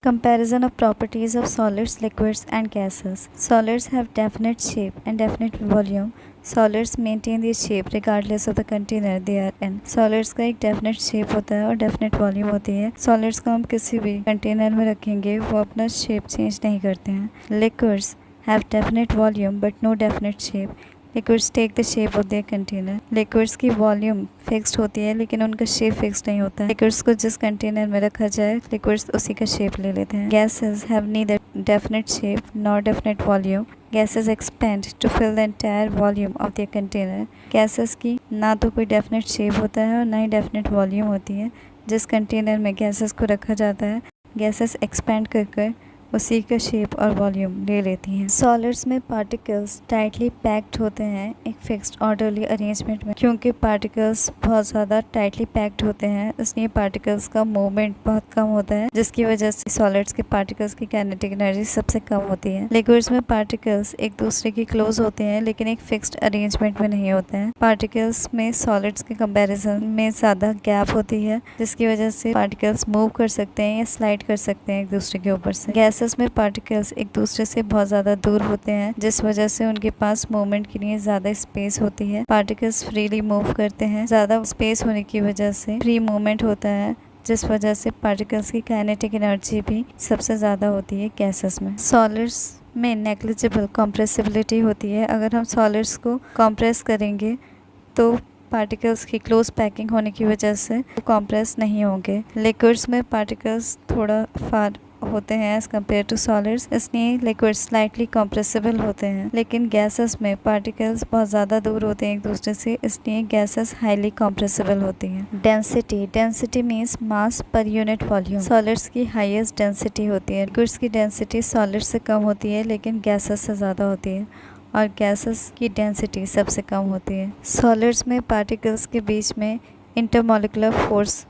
Comparison of properties of solids, liquids, and gases. Solids have definite shape and definite volume. Solids maintain their shape regardless of the container they are in. Solids का एक definite shape होता है और definite volume होती है. Solids को हम किसी भी container में रखेंगे वो अपना shape change नहीं करते हैं. Liquids have definite volume but no definite shape. Liquids take the shape of their container. Liquids की volume fixed होती है लेकिन उनका shape fixed नहीं होता है. Liquids को जिस container में रखा जाए liquids उसी का shape ले लेते हैं. Gases have neither definite shape nor definite volume. Gases expand to fill the entire volume of their container. Gases की ना तो कोई definite shape होता है और ना ही definite volume होती है. जिस container में gases को रखा जाता है gases expand कर उसी का शेप और वॉल्यूम ले लेती हैं. सॉलिड्स में पार्टिकल्स टाइटली पैक्ड होते हैं एक फिक्स्ड ऑर्डरली अरेंजमेंट में. क्योंकि पार्टिकल्स बहुत ज़्यादा टाइटली पैक्ड होते हैं इसलिए पार्टिकल्स का मूवमेंट बहुत कम होता है जिसकी वजह से सॉलिड्स के पार्टिकल्स की काइनेटिक एनर्जी सबसे कम होती है. लिक्विड्स में पार्टिकल्स एक दूसरे के क्लोज होते हैं लेकिन एक फिक्स्ड अरेंजमेंट में नहीं होते हैं. पार्टिकल्स में सॉलिड्स के कंपेरिजन में ज़्यादा गैप होती है जिसकी वजह से पार्टिकल्स मूव कर सकते हैं या स्लाइड कर सकते हैं एक दूसरे के ऊपर से. गैसेस में पार्टिकल्स एक दूसरे से बहुत ज़्यादा दूर होते हैं जिस वजह से उनके पास मूवमेंट के लिए ज़्यादा स्पेस होती है. पार्टिकल्स फ्रीली मूव करते हैं. ज़्यादा स्पेस होने की वजह से फ्री मूवमेंट होता है जिस वजह से पार्टिकल्स की काइनेटिक एनर्जी भी सबसे ज़्यादा होती है गैसेस में. सॉलिड्स में नेग्लिजिबल कंप्रेसिबिलिटी होती है. अगर हम सॉलिड्स को कंप्रेस करेंगे तो पार्टिकल्स की क्लोज पैकिंग होने की वजह से कंप्रेस नहीं होंगे. लिक्विड्स में पार्टिकल्स थोड़ा फार होते हैं एज कम्पेयर टू सॉलिड्स इसलिए लिक्विड स्लाइटली कंप्रेसिबल होते हैं. लेकिन गैसेस में पार्टिकल्स बहुत ज़्यादा दूर होते हैं एक दूसरे से इसलिए गैसेस हाईली कंप्रेसिबल होती हैं. Density means mass per unit volume. Solids की हाईएस्ट डेंसिटी होती है. लिक्विड्स की डेंसिटी सॉलिड्स से कम होती है लेकिन गैसेस से ज़्यादा होती है और गैसेस की डेंसिटी सबसे कम होती है. सॉलिड्स में पार्टिकल्स के बीच में इंटरमॉलिक्यूलर फोर्स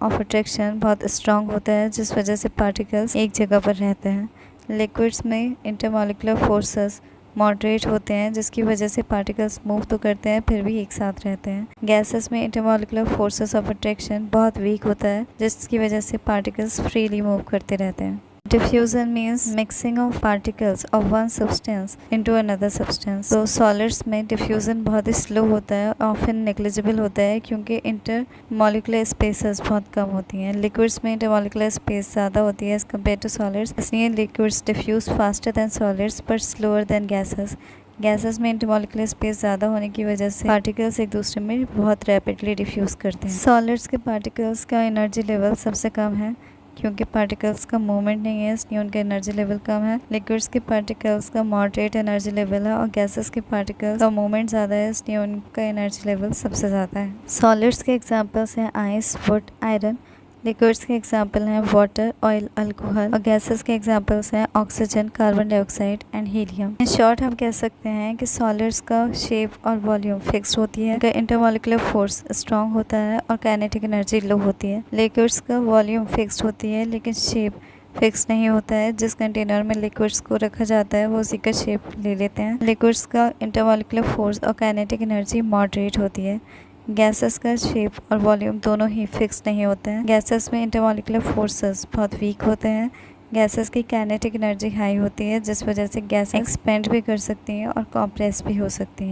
ऑफ अट्रैक्शन बहुत स्ट्रॉन्ग होता है जिस वजह से पार्टिकल्स एक जगह पर रहते हैं. लिक्विड्स में इंटरमॉलिक्यूलर फोर्सेस मॉडरेट होते हैं जिसकी वजह से पार्टिकल्स मूव तो करते हैं फिर भी एक साथ रहते हैं. गैसेस में इंटरमॉलिक्यूलर फोर्सेस ऑफ अट्रैक्शन बहुत वीक होता है जिसकी वजह से पार्टिकल्स फ्रीली मूव करते रहते हैं. Diffusion means mixing of particles of one substance into another substance. तो सॉलिड्स में डिफ्यूजन बहुत ही स्लो होता है ऑफन नेग्लिजिबल होता है क्योंकि इंटर मॉलिकुलर स्पेसेस बहुत कम होती हैं. लिक्विड्स में इंटर मॉलिकुलर स्पेस ज़्यादा होती है एज कम्पेयर टू सॉलिड्स इसलिए liquids diffuse faster than solids but slower than gases. Gases में इंटरमॉलिकुलर स्पेस ज़्यादा होने की वजह से पार्टिकल्स एक दूसरे में बहुत रैपिडली डिफ्यूज़ करते हैं. सॉलिड्स के पार्टिकल्स का एनर्जी लेवल सबसे कम है क्योंकि पार्टिकल्स का मूवमेंट नहीं है इसलिए उनका एनर्जी लेवल कम है. लिक्विड्स के पार्टिकल्स का मॉडरेट एनर्जी लेवल है और गैसेस के पार्टिकल्स का मूवमेंट ज़्यादा है इसलिए उनका एनर्जी लेवल सबसे ज़्यादा है. सॉलिड्स के एग्जांपल्स हैं आइस, वुड, आयरन. लिक्विड्स के एग्जांपल हैं वाटर, ऑयल, अल्कोहल और गैसेस के एग्जांपल्स हैं oxygen, carbon dioxide and helium. In short हम कह सकते हैं कि सॉलिड्स का शेप और वॉल्यूम फिक्स होती है. इंटरमॉलिकुलर फोर्स स्ट्रॉन्ग होता है और काइनेटिक एनर्जी लो होती है. लिक्विड्स का वॉल्यूम फिक्स होती है लेकिन शेप फिक्स नहीं होता है. जिस कंटेनर में लिक्विड्स को रखा जाता है वो उसी का शेप ले लेते हैं. लिक्विड्स का इंटरमॉलिकुलर फोर्स और काइनेटिक एनर्जी मॉडरेट होती है. गैसेस का शेप और वॉल्यूम दोनों ही फिक्स नहीं होते हैं. गैसेस में इंटरमॉलिकुलर फोर्सेस बहुत वीक होते हैं. गैसेस की काइनेटिक एनर्जी हाई होती है जिस वजह से गैस एक्सपेंड भी कर सकती हैं और कॉम्प्रेस भी हो सकती हैं.